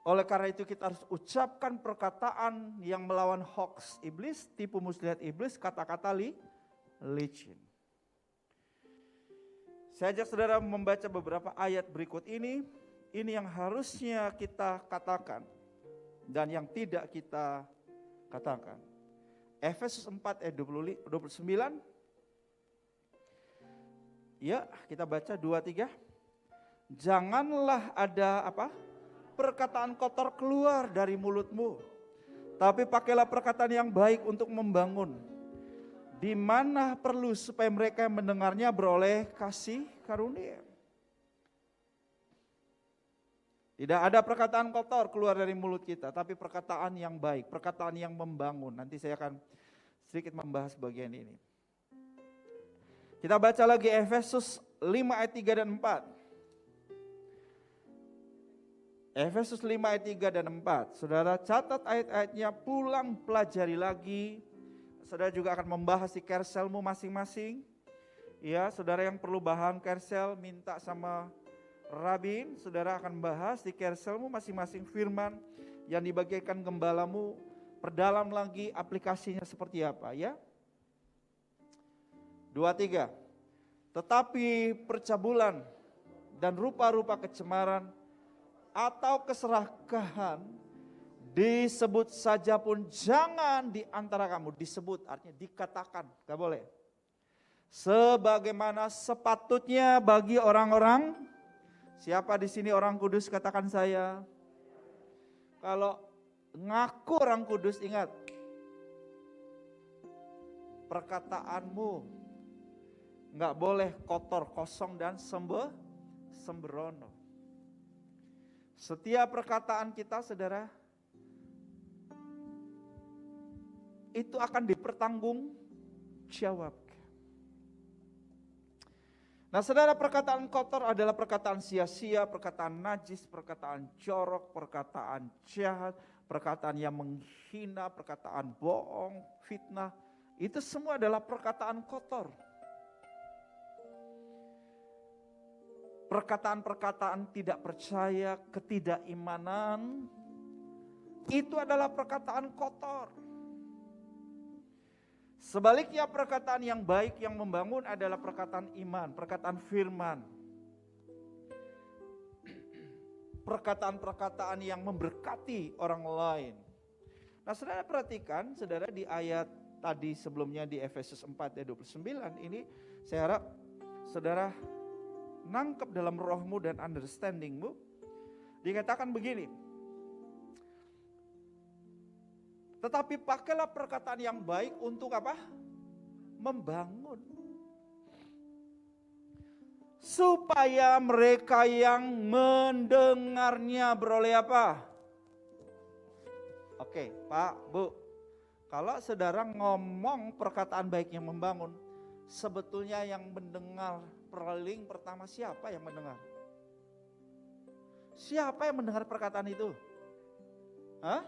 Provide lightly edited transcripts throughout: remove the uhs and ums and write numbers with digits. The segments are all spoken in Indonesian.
Oleh karena itu kita harus ucapkan perkataan yang melawan hoax iblis, tipu muslihat iblis, kata-kata licin. Saya ajak saudara membaca beberapa ayat berikut ini yang harusnya kita katakan dan yang tidak kita katakan. Efesus 4 ayat 29. Ya, kita baca 2-3. Janganlah ada perkataan kotor keluar dari mulutmu, tapi pakailah perkataan yang baik untuk membangun, di mana perlu supaya mereka yang mendengarnya beroleh kasih karunia. Tidak ada perkataan kotor keluar dari mulut kita, tapi perkataan yang baik, perkataan yang membangun. Nanti saya akan sedikit membahas bagian ini. Kita baca lagi Efesus 5 ayat 3 dan 4. Efesus 5 ayat 3 dan 4. Saudara catat ayat-ayatnya, pulang pelajari lagi. Saudara juga akan membahas di kerselmu masing-masing. Ya, saudara yang perlu bahan kersel, minta sama Rabin, saudara akan bahas di kerselmu masing-masing firman yang dibagikan gembalamu, perdalam lagi aplikasinya seperti apa ya. 2-3. Tetapi percabulan dan rupa-rupa kecemaran atau keserakahan disebut saja pun jangan di antara kamu. Disebut artinya dikatakan, gak boleh. Sebagaimana sepatutnya bagi orang-orang. Siapa di sini orang kudus, katakan saya. Kalau ngaku orang kudus, ingat, perkataanmu nggak boleh kotor, kosong dan sembrono. Setiap perkataan kita, saudara, itu akan dipertanggungjawabkan. Nah, saudara, perkataan kotor adalah perkataan sia-sia, perkataan najis, perkataan jorok, perkataan jahat, perkataan yang menghina, perkataan bohong, fitnah. Itu semua adalah perkataan kotor. Perkataan-perkataan tidak percaya, ketidakimanan, itu adalah perkataan kotor. Sebaliknya perkataan yang baik yang membangun adalah perkataan iman, perkataan firman. Perkataan-perkataan yang memberkati orang lain. Nah, saudara perhatikan, saudara, di ayat tadi sebelumnya di Efesus 4 ayat 29 ini saya harap saudara nangkep dalam rohmu dan understandingmu. Dikatakan begini, tetapi pakailah perkataan yang baik untuk apa? Membangun. Supaya mereka yang mendengarnya beroleh apa? Oke, Pak, Bu. Kalau saudara ngomong perkataan baik yang membangun, sebetulnya yang mendengar paling pertama siapa yang mendengar? Siapa yang mendengar perkataan itu? Hah?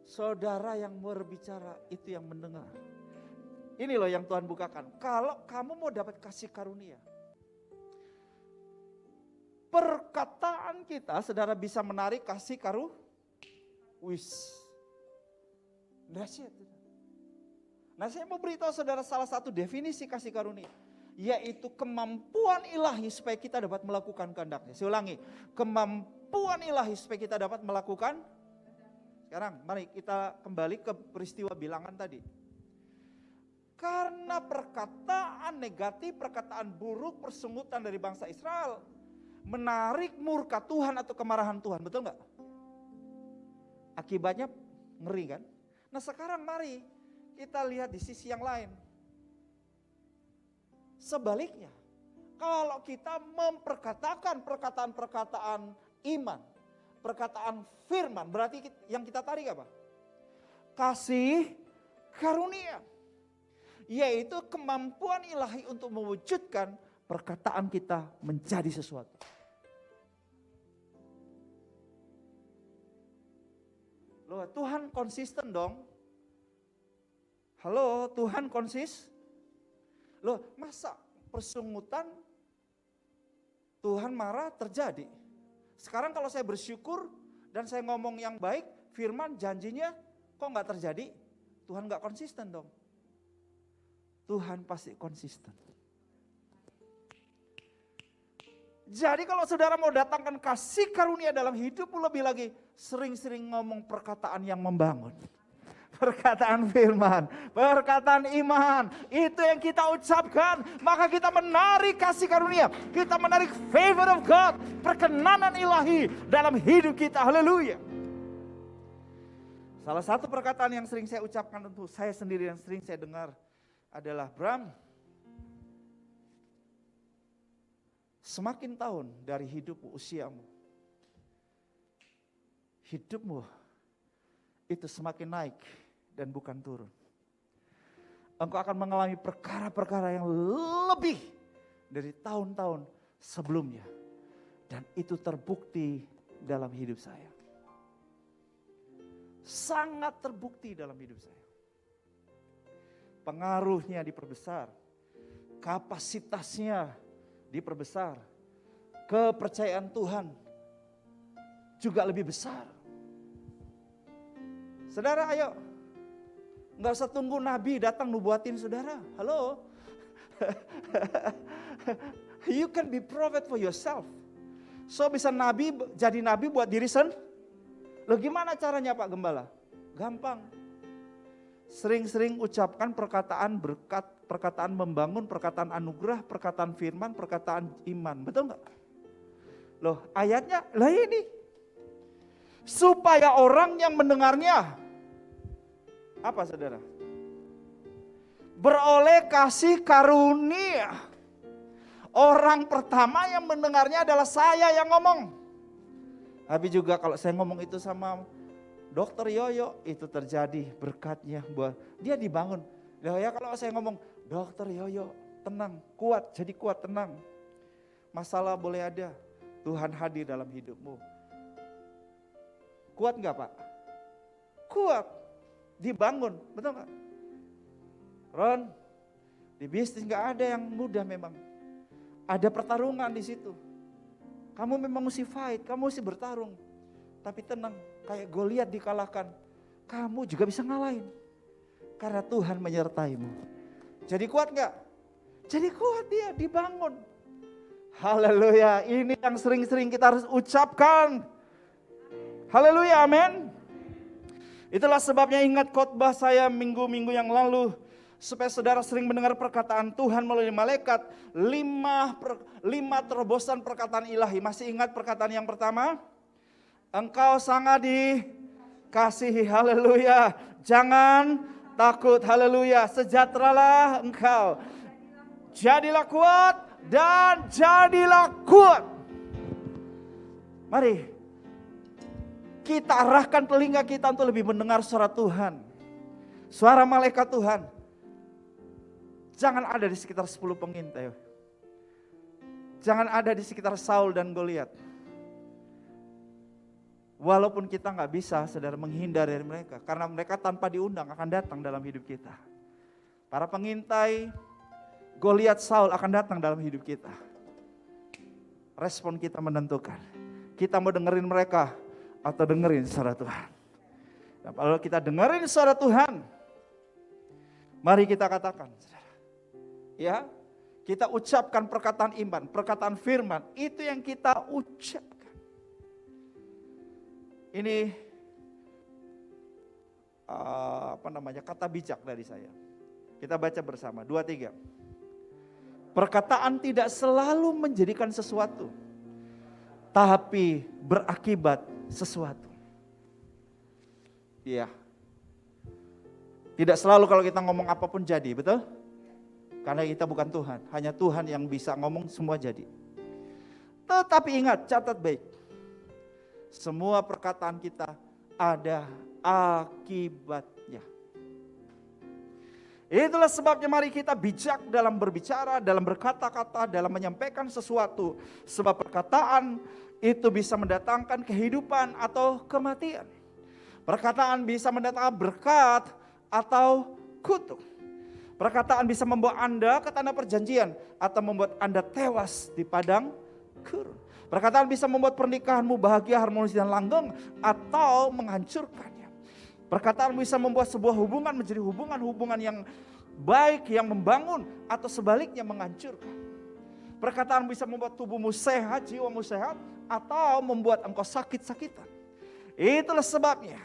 Saudara yang berbicara itu yang mendengar. Ini loh yang Tuhan bukakan. Kalau kamu mau dapat kasih karunia, perkataan kita, saudara, bisa menarik kasih dahsyat. Nah, saya mau beritahu saudara salah satu definisi kasih karunia, yaitu kemampuan ilahi supaya kita dapat melakukan kehendak-Nya. Saya ulangi, kemampuan ilahi supaya kita dapat melakukan. Sekarang mari kita kembali ke peristiwa bilangan tadi. Karena perkataan negatif, perkataan buruk, persungutan dari bangsa Israel menarik murka Tuhan atau kemarahan Tuhan, betul nggak? Akibatnya ngeri kan? Nah, sekarang mari kita lihat di sisi yang lain. Sebaliknya, kalau kita memperkatakan perkataan-perkataan iman, perkataan firman, berarti yang kita tarik apa? Kasih karunia. Yaitu kemampuan ilahi untuk mewujudkan perkataan kita menjadi sesuatu. Loh, Tuhan konsisten dong. Halo, Tuhan konsisten. Loh, masa persungutan Tuhan marah terjadi? Sekarang kalau saya bersyukur dan saya ngomong yang baik, firman janjinya kok nggak terjadi? Tuhan nggak konsisten dong. Tuhan pasti konsisten. Jadi kalau saudara mau datangkan kasih karunia dalam hidupmu, lebih lagi sering-sering ngomong perkataan yang membangun. Perkataan firman, perkataan iman, itu yang kita ucapkan, maka kita menarik kasih karunia, kita menarik favor of God, perkenanan ilahi dalam hidup kita. Haleluya. Salah satu perkataan yang sering saya ucapkan untuk saya sendiri yang sering saya dengar adalah, Bram, semakin tahun dari hidupmu, usiamu, hidupmu itu semakin naik dan bukan turun. Engkau akan mengalami perkara-perkara yang lebih dari tahun-tahun sebelumnya. Dan itu terbukti dalam hidup saya. Sangat terbukti dalam hidup saya. Pengaruhnya diperbesar, kapasitasnya diperbesar, kepercayaan Tuhan juga lebih besar. Saudara, ayo, nggak usah tunggu nabi datang nubuatin saudara. Halo, you can be prophet for yourself. So bisa jadi nabi buat diri sendiri. Loh gimana caranya Pak Gembala? Gampang. Sering-sering ucapkan perkataan berkat, perkataan membangun, perkataan anugerah, perkataan firman, perkataan iman. Betul nggak? Loh ayatnya lah ini. Supaya orang yang mendengarnya, apa saudara? Beroleh kasih karunia. Orang pertama yang mendengarnya adalah saya yang ngomong. Tapi juga kalau saya ngomong itu sama Dokter Yoyo, itu terjadi berkatnya buat dia dibangun. Ya kalau saya ngomong, Dokter Yoyo tenang, kuat, jadi kuat, tenang. Masalah boleh ada, Tuhan hadir dalam hidupmu. Kuat enggak Pak? Kuat, dibangun, betul enggak? Ron, di bisnis enggak ada yang mudah memang. Ada pertarungan di situ. Kamu memang mesti fight, kamu mesti bertarung. Tapi tenang, kayak Goliat dikalahkan, kamu juga bisa ngalahin. Karena Tuhan menyertaimu. Jadi kuat gak? Jadi kuat dia, dibangun. Haleluya, ini yang sering-sering kita harus ucapkan. Haleluya, amin. Itulah sebabnya ingat khotbah saya minggu-minggu yang lalu. Supaya saudara sering mendengar perkataan Tuhan melalui malaikat. 5 terobosan perkataan ilahi. Masih ingat perkataan yang pertama? Engkau sangat dikasihi, haleluya. Jangan takut, haleluya. Sejahteralah engkau. Jadilah kuat dan jadilah kuat. Mari kita arahkan telinga kita untuk lebih mendengar suara Tuhan. Suara malaikat Tuhan. Jangan ada di sekitar 10 pengintai. Jangan ada di sekitar Saul dan Goliat. Walaupun kita nggak bisa, saudara, menghindar dari mereka. Karena mereka tanpa diundang akan datang dalam hidup kita. Para pengintai Goliat, Saul akan datang dalam hidup kita. Respon kita menentukan. Kita mau dengerin mereka atau dengerin suara Tuhan. Dan kalau kita dengerin suara Tuhan, mari kita katakan, saudara, ya, kita ucapkan perkataan iman, perkataan firman, itu yang kita ucapkan. Ini kata bijak dari saya. Kita baca bersama, 2, 3. Perkataan tidak selalu menjadikan sesuatu, tapi berakibat sesuatu. Iya. Tidak selalu kalau kita ngomong apapun jadi, betul? Karena kita bukan Tuhan, hanya Tuhan yang bisa ngomong semua jadi. Tetapi ingat, catat baik. Semua perkataan kita ada akibatnya. Itulah sebabnya mari kita bijak dalam berbicara, dalam berkata-kata, dalam menyampaikan sesuatu. Sebab perkataan itu bisa mendatangkan kehidupan atau kematian. Perkataan bisa mendatangkan berkat atau kutuk. Perkataan bisa membawa Anda ke tanah perjanjian atau membuat Anda tewas di padang gurun. Perkataan bisa membuat pernikahanmu bahagia, harmonis dan langgeng atau menghancurkannya. Perkataan bisa membuat sebuah hubungan menjadi hubungan yang baik, yang membangun, atau sebaliknya menghancurkan. Perkataan bisa membuat tubuhmu sehat, jiwamu sehat, atau membuat engkau sakit-sakitan. Itulah sebabnya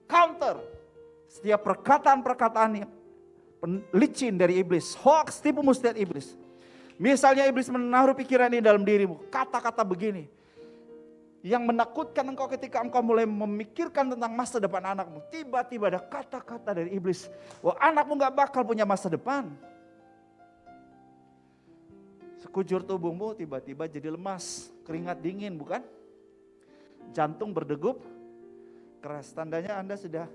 counter setiap perkataan-perkataan yang licin dari iblis, hoax, tipu muslihat iblis. Misalnya iblis menaruh pikiran ini dalam dirimu, kata-kata begini yang menakutkan engkau ketika engkau mulai memikirkan tentang masa depan anakmu. Tiba-tiba ada kata-kata dari iblis, wah anakmu gak bakal punya masa depan. Sekujur tubuhmu tiba-tiba jadi lemas, keringat dingin bukan? Jantung berdegup keras, tandanya Anda sudah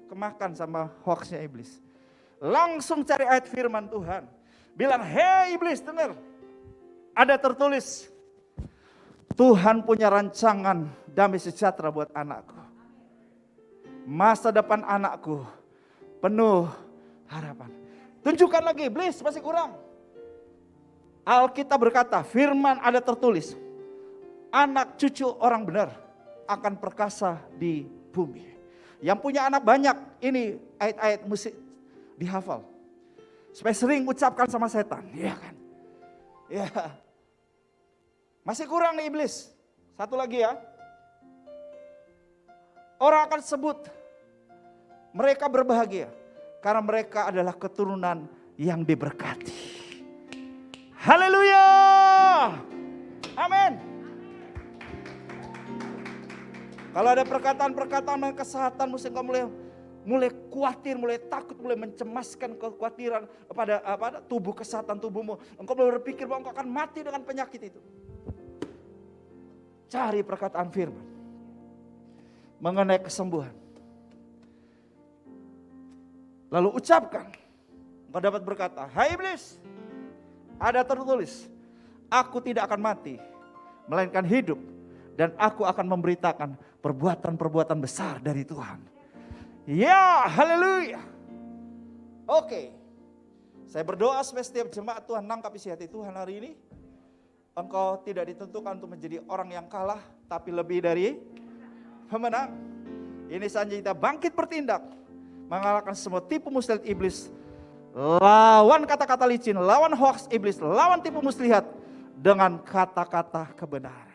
kemakan sama hoaxnya iblis. Langsung cari ayat firman Tuhan. Bilang, hei iblis dengar, ada tertulis, Tuhan punya rancangan damai sejahtera buat anakku. Masa depan anakku penuh harapan. Tunjukkan lagi, iblis masih kurang. Alkitab berkata, firman ada tertulis, anak cucu orang benar akan perkasa di bumi. Yang punya anak banyak, ini ayat-ayat mesti dihafal. Supaya sering ucapkan sama setan, ya kan? Ya. Masih kurang nih iblis. Satu lagi ya. Orang akan sebut mereka berbahagia karena mereka adalah keturunan yang diberkati. Haleluya. Amin. Kalau ada perkataan-perkataan dan kesehatan, mesti engkau mulai khawatir, mulai takut, mulai mencemaskan kekhawatiran pada tubuh, kesehatan tubuhmu. Engkau mulai berpikir bahwa engkau akan mati dengan penyakit itu. Cari perkataan firman mengenai kesembuhan. Lalu ucapkan, engkau dapat berkata, hai iblis, ada tertulis, aku tidak akan mati, melainkan hidup, dan aku akan memberitakan perbuatan-perbuatan besar dari Tuhan. Ya, haleluya. Oke. Saya berdoa supaya setiap jemaat Tuhan nangkap isi hati Tuhan hari ini. Engkau tidak ditentukan untuk menjadi orang yang kalah, tapi lebih dari pemenang. Ini saja kita bangkit bertindak, mengalahkan semua tipu muslihat iblis. Lawan kata-kata licin, lawan hoax iblis, lawan tipu muslihat dengan kata-kata kebenaran.